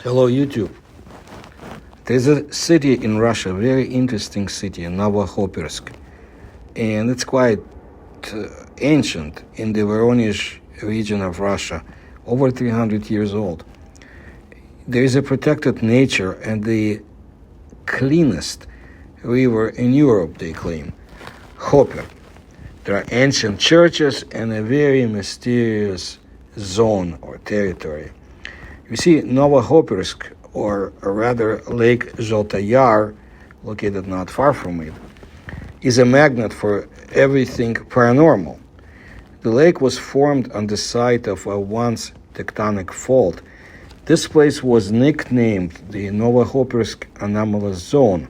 Hello, YouTube. There's a city in Russia, very interesting city, Novokhopersk, and it's quite ancient in the Voronezh region of Russia, over 300 years old. There is a protected nature and the cleanest river in Europe, they claim, Khoper. There are ancient churches and a very mysterious zone or territory. You see, Novokhopersk, or rather Lake Zheltoyar, located not far from it, is a magnet for everything paranormal. The lake was formed on the site of a once tectonic fault. This place was nicknamed the Novokhopersk anomalous zone.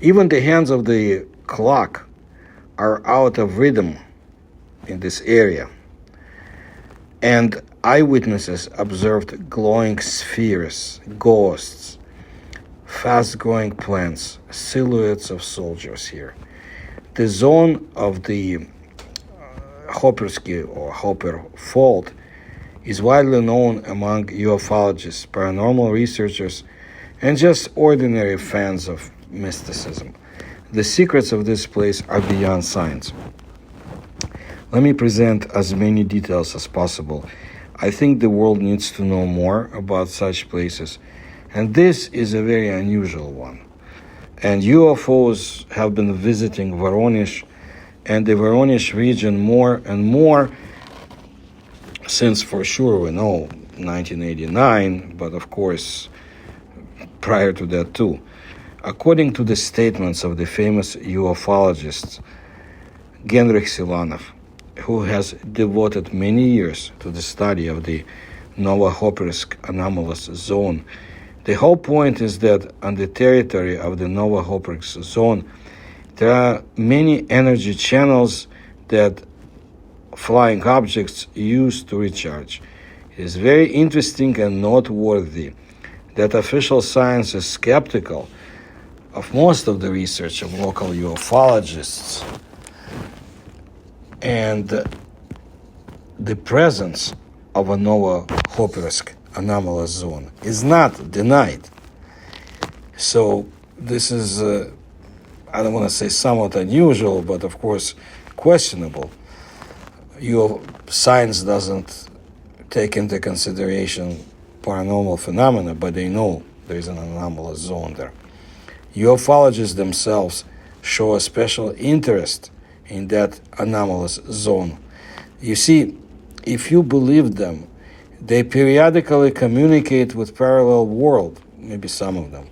Even the hands of the clock are out of rhythm in this area. And eyewitnesses observed glowing spheres, ghosts, fast-growing plants, silhouettes of soldiers here. The zone of the Khopersky or Khoper Fault is widely known among ufologists, paranormal researchers, and just ordinary fans of mysticism. The secrets of this place are beyond science. Let me present as many details as possible. I think the world needs to know more about such places, and this is a very unusual one. And UFOs have been visiting Voronezh and the Voronezh region more and more since, for sure, we know 1989, but of course prior to that too. According to the statements of the famous ufologist Genrikh Silanov, who has devoted many years to the study of the Novokhopersk anomalous zone, the whole point is that on the territory of the Novokhopersk zone, there are many energy channels that flying objects use to recharge. It is very interesting and noteworthy that official science is skeptical of most of the research of local ufologists, and the presence of a Novokhopersk anomalous zone is not denied. So this is, I don't want to say somewhat unusual, but of course questionable. Science doesn't take into consideration paranormal phenomena, but they know there is an anomalous zone there. Ufologists themselves show a special interest in that anomalous zone. You see, if you believe them, they periodically communicate with parallel world, maybe some of them.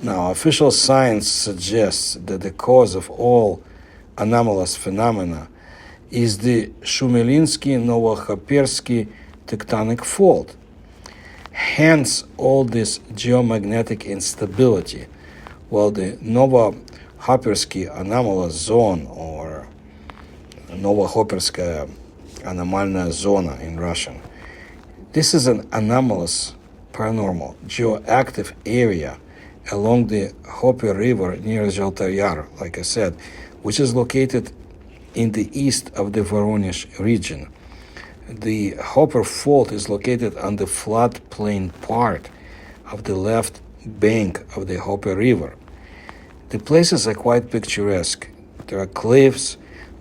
Now, official science suggests that the cause of all anomalous phenomena is the Shumelinsky-Novokhopersky tectonic fault. Hence, all this geomagnetic instability, while the Novokhopersky anomalous zone, or Novokhoperskaya anomalная zona in Russian, this is an anomalous, paranormal, geoactive area along the Khoper River near Zheltoyar, like I said, which is located in the east of the Voronezh region. The Khoper Fault is located on the floodplain part of the left bank of the Khoper River. The places are quite picturesque. There are cliffs,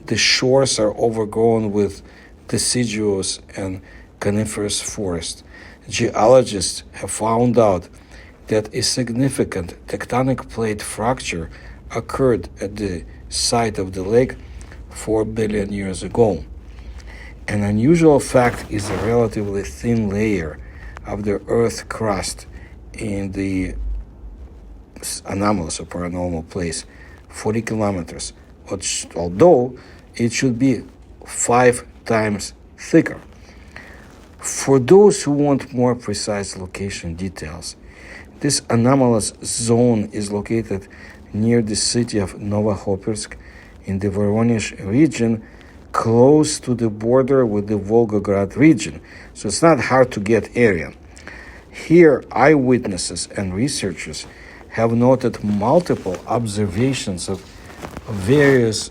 the shores are overgrown with deciduous and coniferous forest. Geologists have found out that a significant tectonic plate fracture occurred at the site of the lake 4 billion years ago. An unusual fact is a relatively thin layer of the earth crust in the anomalous or paranormal place, 40 kilometers, although it should be 5 times thicker. For those who want more precise location details, this anomalous zone is located near the city of Novokhopersk in the Voronezh region, close to the border with the Volgograd region, so it's not hard to get area. Here, eyewitnesses and researchers have noted multiple observations of various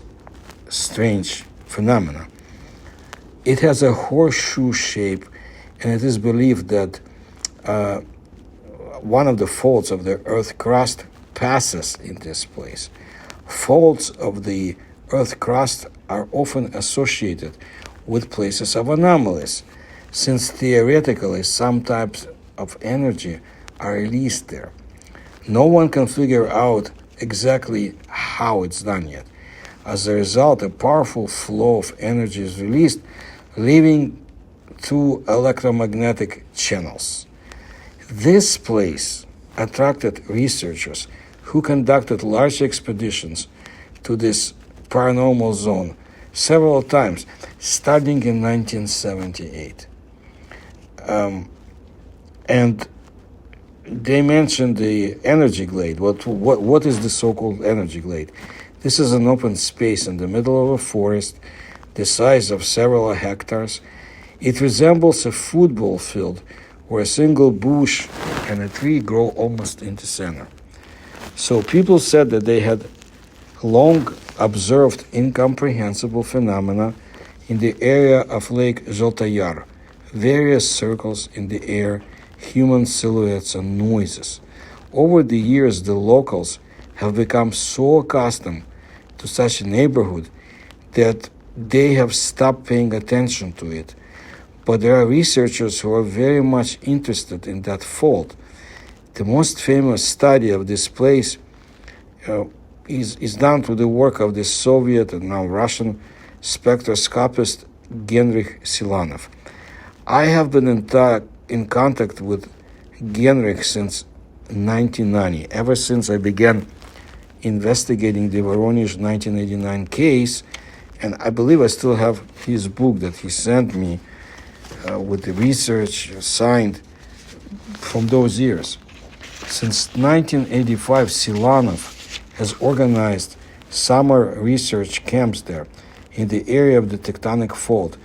strange phenomena. It has a horseshoe shape, and it is believed that one of the faults of the Earth crust passes in this place. Faults of the Earth crust are often associated with places of anomalies, since theoretically some types of energy are released there. No one can figure out exactly how it's done yet. As a result, a powerful flow of energy is released, leaving through electromagnetic channels. This place attracted researchers who conducted large expeditions to this paranormal zone several times, starting in 1978. And they mentioned the energy glade. What is the so-called energy glade? This is an open space in the middle of a forest, the size of several hectares. It resembles a football field where a single bush and a tree grow almost in the center. So people said that they had long observed incomprehensible phenomena in the area of Lake Zheltoyar, various circles in the air, human silhouettes and noises. Over the years, the locals have become so accustomed to such a neighborhood that they have stopped paying attention to it. But there are researchers who are very much interested in that fault. The most famous study of this place is done through the work of the Soviet and now Russian spectroscopist Genrikh Silanov. I have been in contact with Genrikh since 1990, ever since I began investigating the Voronezh 1989 case, and I believe I still have his book that he sent me with the research signed from those years. Since 1985, Silanov has organized summer research camps there in the area of the tectonic fault,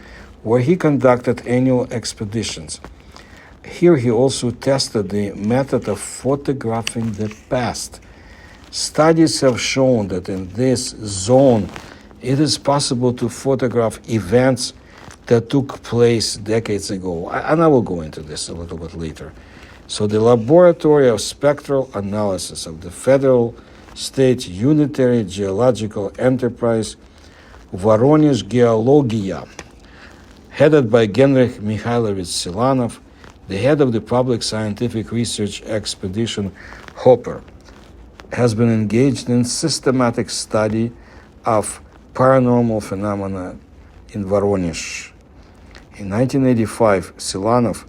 where he conducted annual expeditions. Here he also tested the method of photographing the past. Studies have shown that in this zone it is possible to photograph events that took place decades ago. And I will go into this a little bit later. So the Laboratory of Spectral Analysis of the Federal State Unitary Geological Enterprise, Voronezh Geologia, headed by Genrikh Mikhailovich Silanov, the head of the public scientific research expedition Khoper, has been engaged in systematic study of paranormal phenomena in Voronezh. In 1985, Silanov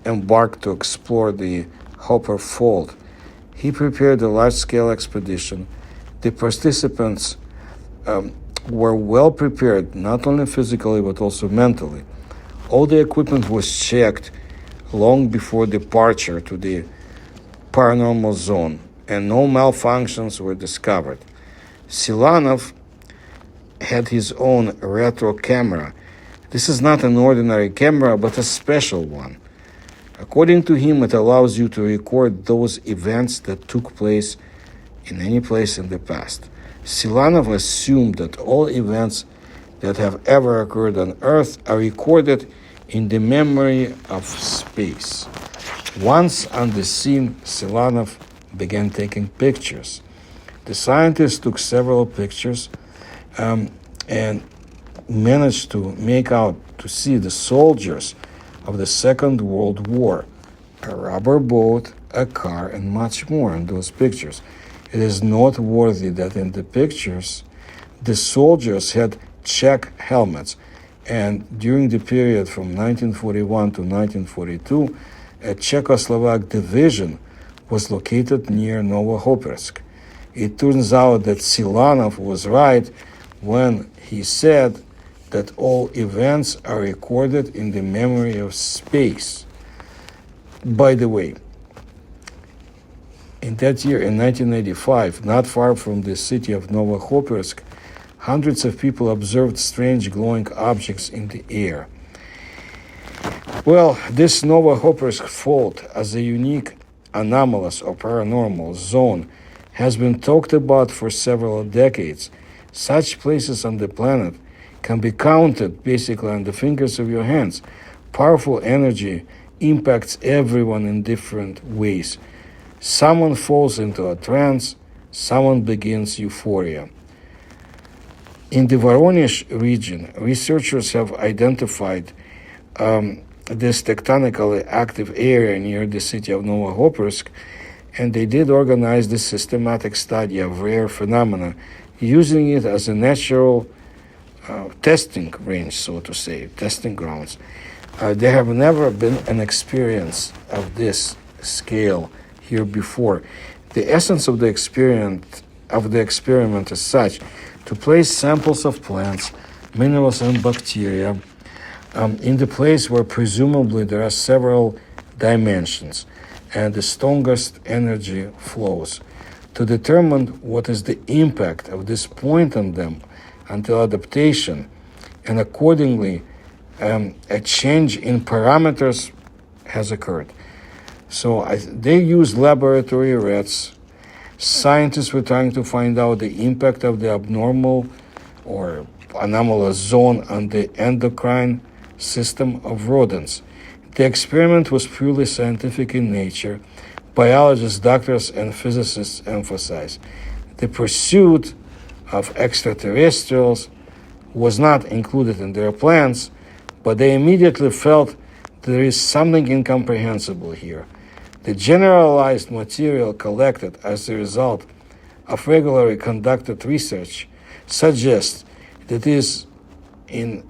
embarked to explore the Khoper Fault. He prepared a large-scale expedition. The participants were well prepared, not only physically but also mentally. All the equipment was checked long before departure to the paranormal zone, and no malfunctions were discovered. Silanov had his own retro camera. This is not an ordinary camera, but a special one. According to him, it allows you to record those events that took place in any place in the past. Silanov assumed that all events that have ever occurred on Earth are recorded in the memory of space. Once on the scene, Silanov began taking pictures. The scientists took several pictures and managed to make out to see the soldiers of the Second World War, a rubber boat, a car, and much more in those pictures. It is noteworthy that in the pictures, the soldiers had Czech helmets, and during the period from 1941 to 1942, a Czechoslovak division was located near Novohopersk. It turns out that Silanov was right when he said that all events are recorded in the memory of space. By the way, in that year, in 1985, not far from the city of Novohopersk, hundreds of people observed strange glowing objects in the air. Well, this Novohopersk fault as a unique anomalous or paranormal zone has been talked about for several decades. Such places on the planet can be counted basically on the fingers of your hands. Powerful energy impacts everyone in different ways. Someone falls into a trance, someone begins euphoria. In the Voronezh region, researchers have identified this tectonically active area near the city of Novokhopersk, and they did organize this systematic study of rare phenomena, using it as a natural testing range, so to say, testing grounds. There have never been an experience of this scale here before. The essence of the experiment is such: to place samples of plants, minerals, and bacteria in the place where presumably there are several dimensions and the strongest energy flows, to determine what is the impact of this point on them until adaptation, and accordingly a change in parameters has occurred. So they use laboratory rats. Scientists were trying to find out the impact of the abnormal or anomalous zone on the endocrine system of rodents. The experiment was purely scientific in nature. Biologists, doctors, and physicists emphasize the pursuit of extraterrestrials was not included in their plans, but they immediately felt there is something incomprehensible here. The generalized material collected as a result of regularly conducted research suggests that it is in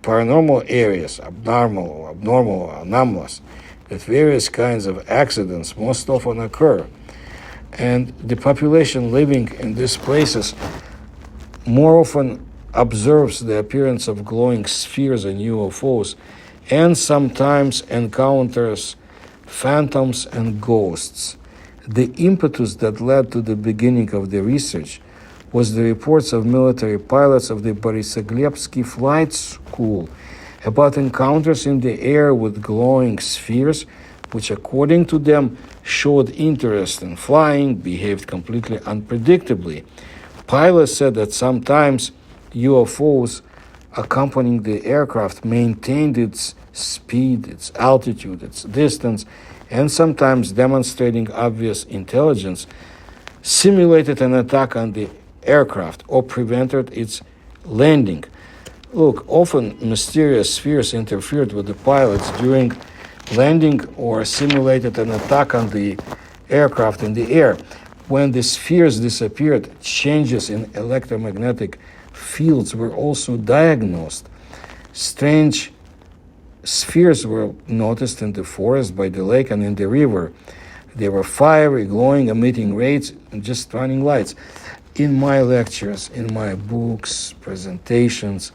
paranormal areas, abnormal or anomalous, that various kinds of accidents most often occur. And the population living in these places more often observes the appearance of glowing spheres and UFOs, and sometimes encounters phantoms and ghosts. The impetus that led to the beginning of the research was the reports of military pilots of the Borysoglebsky Flight School about encounters in the air with glowing spheres, which according to them showed interest in flying, behaved completely unpredictably. Pilots said that sometimes UFOs accompanying the aircraft maintained its speed, its altitude, its distance, and sometimes demonstrating obvious intelligence, simulated an attack on the aircraft or prevented its landing. Look, often mysterious spheres interfered with the pilots during landing or simulated an attack on the aircraft in the air. When the spheres disappeared, changes in electromagnetic fields were also diagnosed. Strange spheres were noticed in the forest, by the lake, and in the river. They were fiery, glowing, emitting rays, and just running lights. In my lectures, in my books, presentations,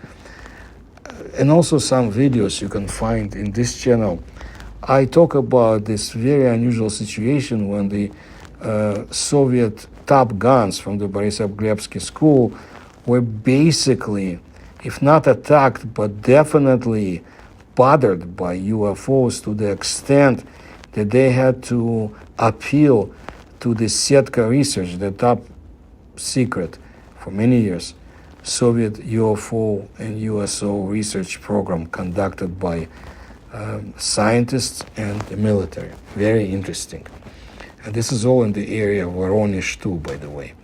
and also some videos you can find in this channel, I talk about this very unusual situation when the Soviet top guns from the Borysoglebsky school were basically, if not attacked, but definitely bothered by UFOs to the extent that they had to appeal to the Setka research, the top secret for many years Soviet UFO and USO research program conducted by scientists and the military. Very interesting. And this is all in the area of Voronezh too, by the way.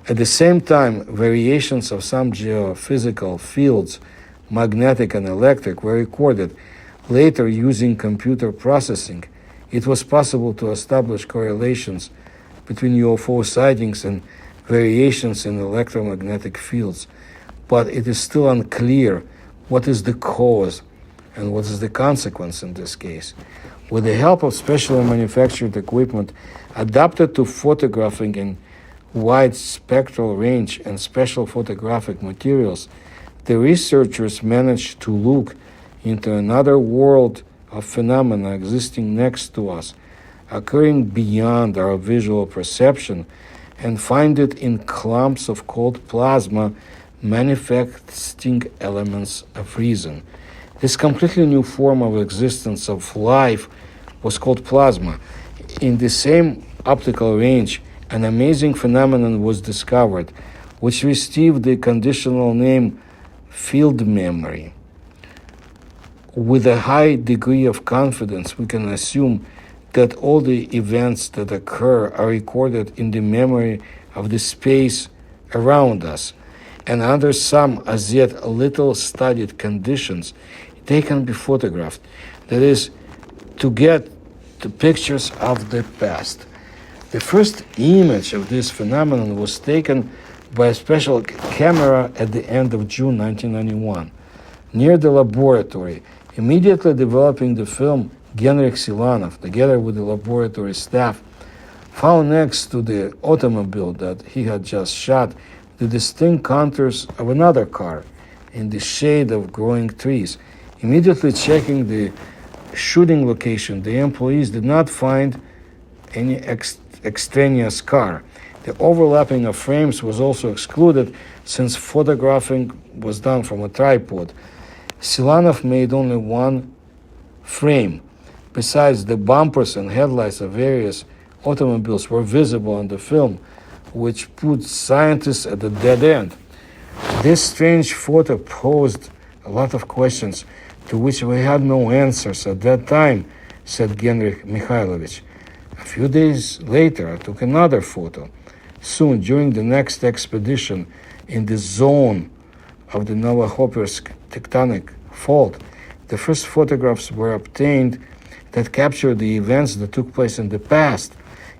At the same time, variations of some geophysical fields, magnetic and electric, were recorded. Later, using computer processing, it was possible to establish correlations between UFO sightings and variations in electromagnetic fields. But it is still unclear what is the cause and what is the consequence in this case. With the help of specially manufactured equipment adapted to photographing in wide spectral range and special photographic materials, the researchers managed to look into another world of phenomena existing next to us, occurring beyond our visual perception, and find it in clumps of cold plasma manifesting elements of reason. This completely new form of existence of life was called plasma. In the same optical range, an amazing phenomenon was discovered, which received the conditional name field memory. with a high degree of confidence, we can assume that all the events that occur are recorded in the memory of the space around us, and under some as yet little studied conditions, they can be photographed. That is, to get the pictures of the past. The first image of this phenomenon was taken by a special camera at the end of June 1991. Near the laboratory, immediately developing the film, Genrikh Silanov, together with the laboratory staff, found next to the automobile that he had just shot the distinct contours of another car in the shade of growing trees. Immediately checking the shooting location, the employees did not find any extraneous car. The overlapping of frames was also excluded since photographing was done from a tripod. Silanov made only one frame. Besides, the bumpers and headlights of various automobiles were visible on the film, which put scientists at a dead end. This strange photo posed a lot of questions to which we had no answers at that time, said Genrikh Mikhailovich. A few days later, I took another photo. Soon, during the next expedition in the zone of the Novohopersk tectonic fault, the first photographs were obtained that captured the events that took place in the past.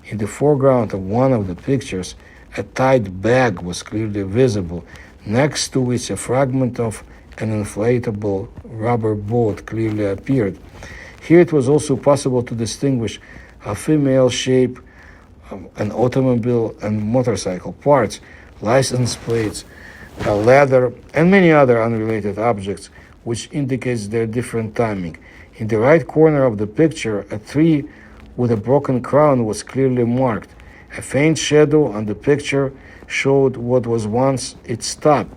In the foreground of one of the pictures, a tied bag was clearly visible, next to which a fragment of an inflatable rubber boat clearly appeared. Here it was also possible to distinguish a female shape, an automobile and motorcycle parts, license plates, a ladder, and many other unrelated objects, which indicates their different timing. In the right corner of the picture, a tree with a broken crown was clearly marked. A faint shadow on the picture showed what was once its top.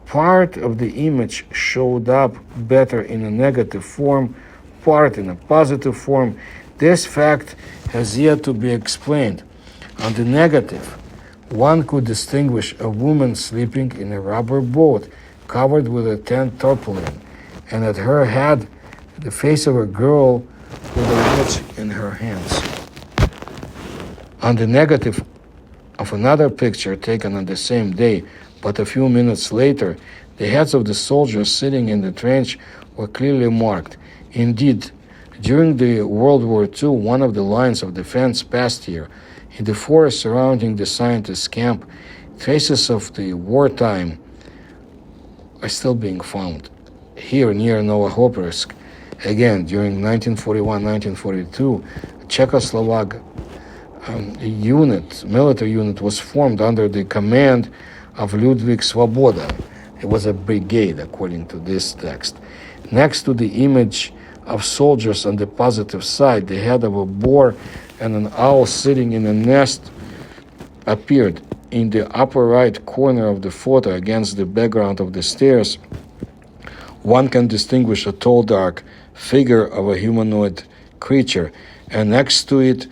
Part of the image showed up better in a negative form, part in a positive form. This fact has yet to be explained. On the negative, one could distinguish a woman sleeping in a rubber boat covered with a tent tarpaulin, and at her head, the face of a girl with a watch in her hands. On the negative of another picture taken on the same day, but a few minutes later, the heads of the soldiers sitting in the trench were clearly marked. Indeed, during the World War II, one of the lines of defense passed here. In the forest surrounding the scientists' camp, traces of the wartime are still being found. Here near Novohopersk, again during 1941-1942, a Czechoslovak military unit was formed under the command of Ludwig Svoboda. It was a brigade, according to this text. Next to the image of soldiers on the positive side, the head of a boar and an owl sitting in a nest appeared. In the upper right corner of the photo, against the background of the stairs, one can distinguish a tall, dark figure of a humanoid creature, and next to it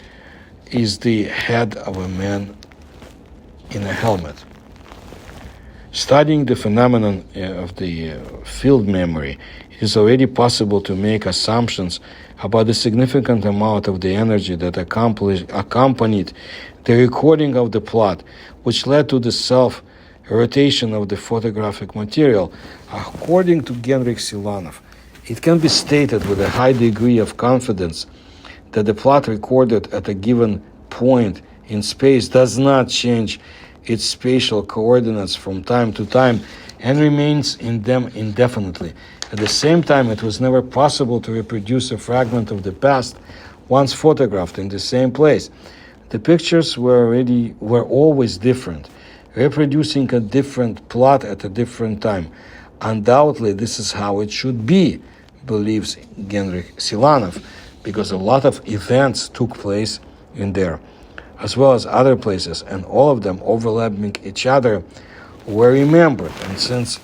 is the head of a man in a helmet. Studying the phenomenon of the field memory, it is already possible to make assumptions about the significant amount of the energy that accompanied the recording of the plot, which led to the self-rotation of the photographic material. According to Genrikh Silanov, it can be stated with a high degree of confidence that the plot recorded at a given point in space does not change its spatial coordinates from time to time and remains in them indefinitely. At the same time, it was never possible to reproduce a fragment of the past once photographed in the same place. The pictures were always different, reproducing a different plot at a different time. Undoubtedly, this is how it should be, believes Genrikh Silanov, because a lot of events took place in there, as well as other places, and all of them overlapping each other were remembered. And since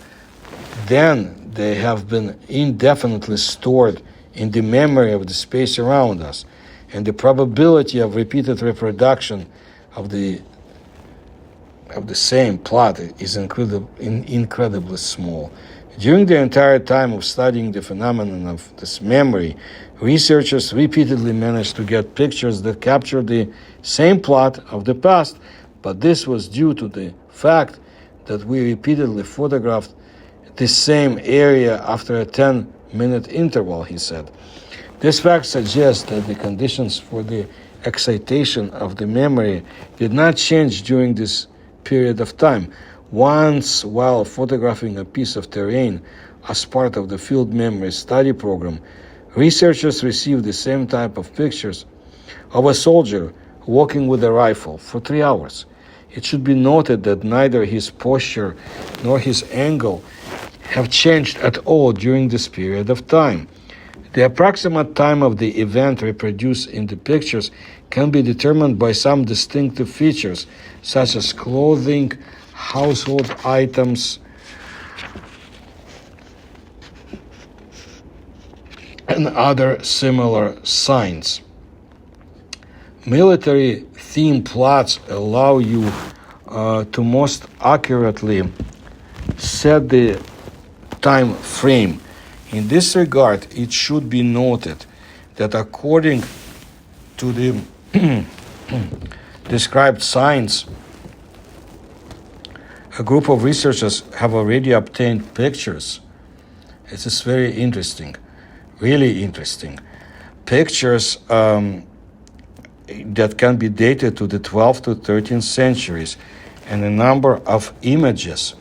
then, they have been indefinitely stored in the memory of the space around us, and the probability of repeated reproduction of the same plot is incredibly small. During the entire time of studying the phenomenon of this memory, researchers repeatedly managed to get pictures that capture the same plot of the past, but this was due to the fact that we repeatedly photographed the same area after a 10-minute interval, he said. This fact suggests that the conditions for the excitation of the memory did not change during this period of time. Once, while photographing a piece of terrain as part of the field memory study program, researchers received the same type of pictures of a soldier walking with a rifle for 3 hours. It should be noted that neither his posture nor his angle have changed at all during this period of time. The approximate time of the event reproduced in the pictures can be determined by some distinctive features, such as clothing, household items, and other similar signs. Military theme plots allow you to most accurately set the time frame. In this regard, it should be noted that according to the described signs, a group of researchers have already obtained pictures. This is very interesting, really interesting. Pictures that can be dated to the 12th to 13th centuries, and a number of images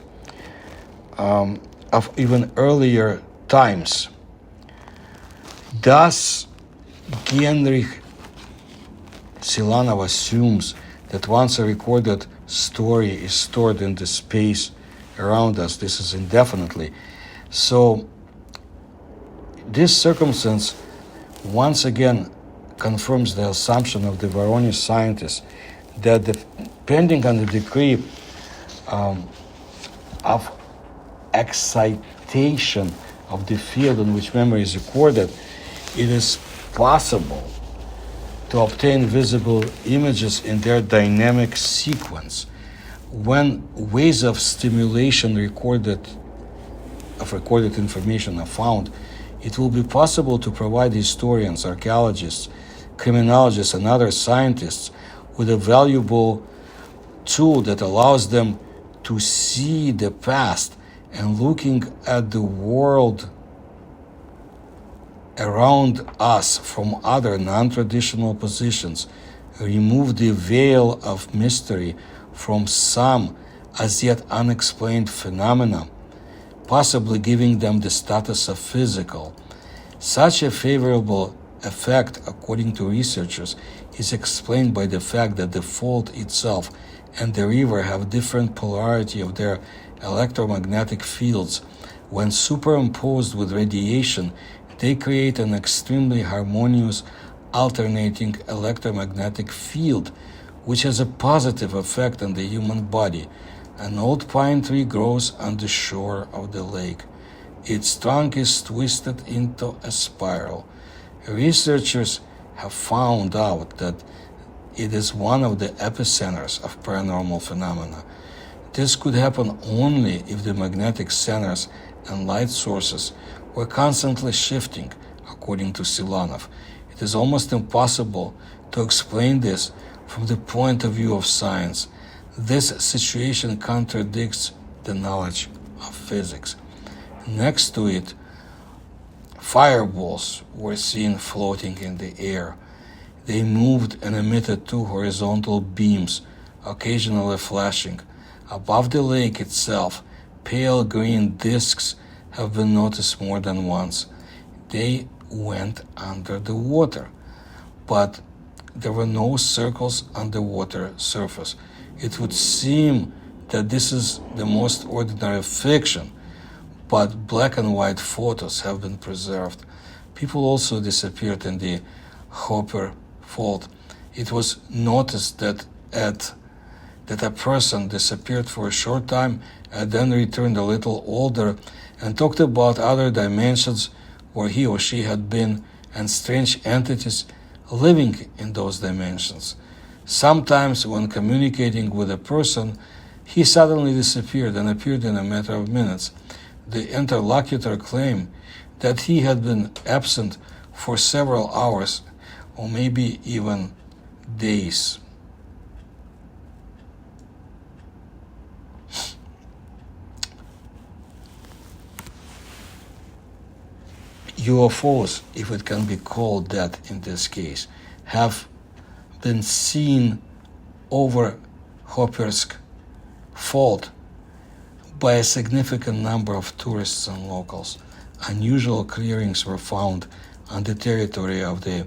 of even earlier times. Thus, Genrikh Silanov assumes that once a recorded story is stored in the space around us, this is indefinitely. So, this circumstance once again confirms the assumption of the Voronezh scientists that depending on the degree of excitation of the field in which memory is recorded, it is possible to obtain visible images in their dynamic sequence. When ways of stimulation recorded information are found, it will be possible to provide historians, archaeologists, criminologists, and other scientists with a valuable tool that allows them to see the past and looking at the world around us from other non-traditional positions, remove the veil of mystery from some as yet unexplained phenomena, possibly giving them the status of physical. Such a favorable effect, according to researchers, is explained by the fact that the fault itself and the river have different polarity of their electromagnetic fields. When superimposed with radiation, they create an extremely harmonious alternating electromagnetic field, which has a positive effect on the human body. An old pine tree grows on the shore of the lake. Its trunk is twisted into a spiral. Researchers have found out that it is one of the epicenters of paranormal phenomena. This could happen only if the magnetic centers and light sources were constantly shifting, according to Silanov. It is almost impossible to explain this from the point of view of science. This situation contradicts the knowledge of physics. Next to it, fireballs were seen floating in the air. They moved and emitted 2 horizontal beams, occasionally flashing. Above the lake itself, pale green discs have been noticed more than once. They went under the water, but there were no circles on the water surface. It would seem that this is the most ordinary fiction, but black and white photos have been preserved. People also disappeared in the Khoper fault. It was noticed that a person disappeared for a short time and then returned a little older and talked about other dimensions where he or she had been and strange entities living in those dimensions. Sometimes when communicating with a person, he suddenly disappeared and appeared in a matter of minutes. the interlocutor claimed that he had been absent for several hours or maybe even days. UFOs, if it can be called that in this case, have been seen over Khopersk fault by a significant number of tourists and locals. Unusual clearings were found on the territory of the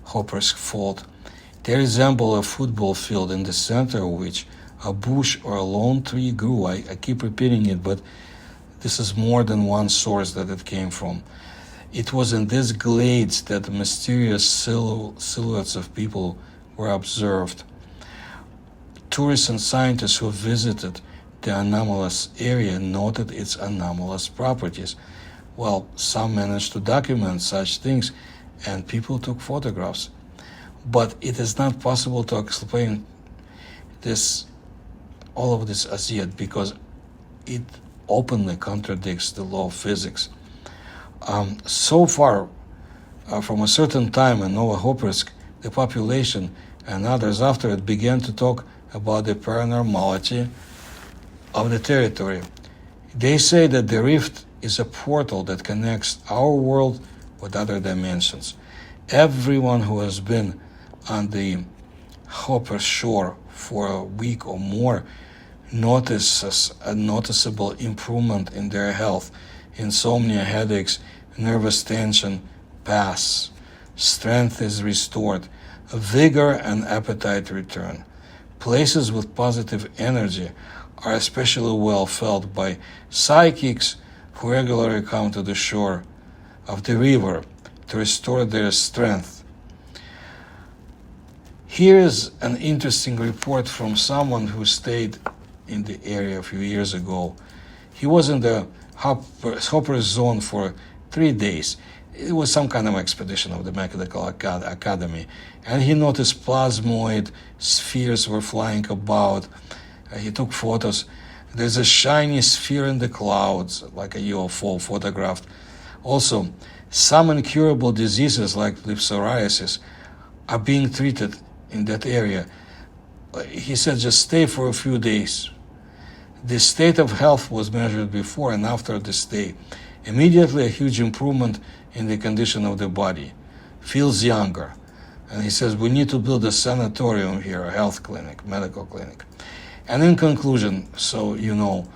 Khopersk fault. They resemble a football field, in the center of which a bush or a lone tree grew. I keep repeating it, but this is more than one source that it came from. It was in these glades that the mysterious silhouettes of people were observed. Tourists and scientists who visited the anomalous area noted its anomalous properties. Well, some managed to document such things, and people took photographs. But it is not possible to explain all of this as yet, because it openly contradicts the law of physics. So far, from a certain time in Novokhopersk, the population and others after it began to talk about the paranormality of the territory. They say that the rift is a portal that connects our world with other dimensions. Everyone who has been on the Khoper shore for a week or more notices a noticeable improvement in their health. Insomnia, headaches, nervous tension pass. Strength is restored. Vigor and appetite return. Places with positive energy are especially well felt by psychics who regularly come to the shore of the river to restore their strength. Here is an interesting report from someone who stayed in the area a few years ago. He was in the Khoper zone for 3 days. It was some kind of expedition of the Medical Academy, and he noticed plasmoid spheres were flying about. He took photos. There's a shiny sphere in the clouds, like a UFO photographed. Also, some incurable diseases like psoriasis are being treated in that area. He said just stay for a few days. The state of health was measured before and after the stay. Immediately a huge improvement in the condition of the body. Feels younger. And he says we need to build a sanatorium here, a health clinic, medical clinic. And in conclusion, so you know,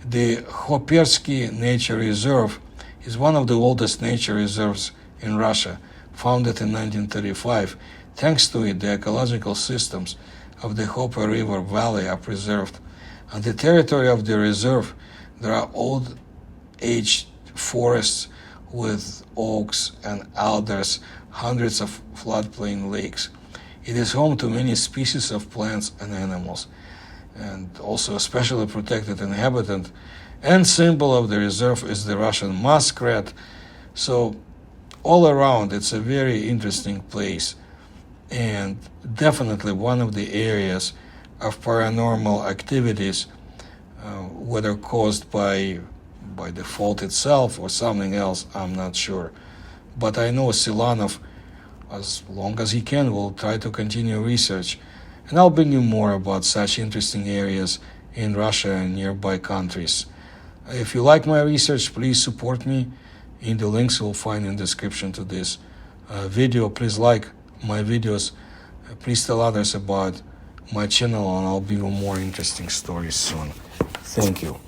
the Khopersky Nature Reserve is one of the oldest nature reserves in Russia, founded in 1935. Thanks to it, the ecological systems of the Khoper River Valley are preserved. On the territory of the reserve, there are old-aged forests with oaks and alders, hundreds of floodplain lakes. It is home to many species of plants and animals, and also a specially protected inhabitant and symbol of the reserve is the Russian muskrat. So all around, it's a very interesting place, and definitely one of the areas of paranormal activities, whether caused by the fault itself or something else, I'm not sure. But I know Silanov, as long as he can, will try to continue research, and I'll bring you more about such interesting areas in Russia and nearby countries. If you like my research, please support me in the links you'll find in the description to this video. Please like my videos. Please tell others about my channel, and I'll bring you more interesting stories soon. Thank you.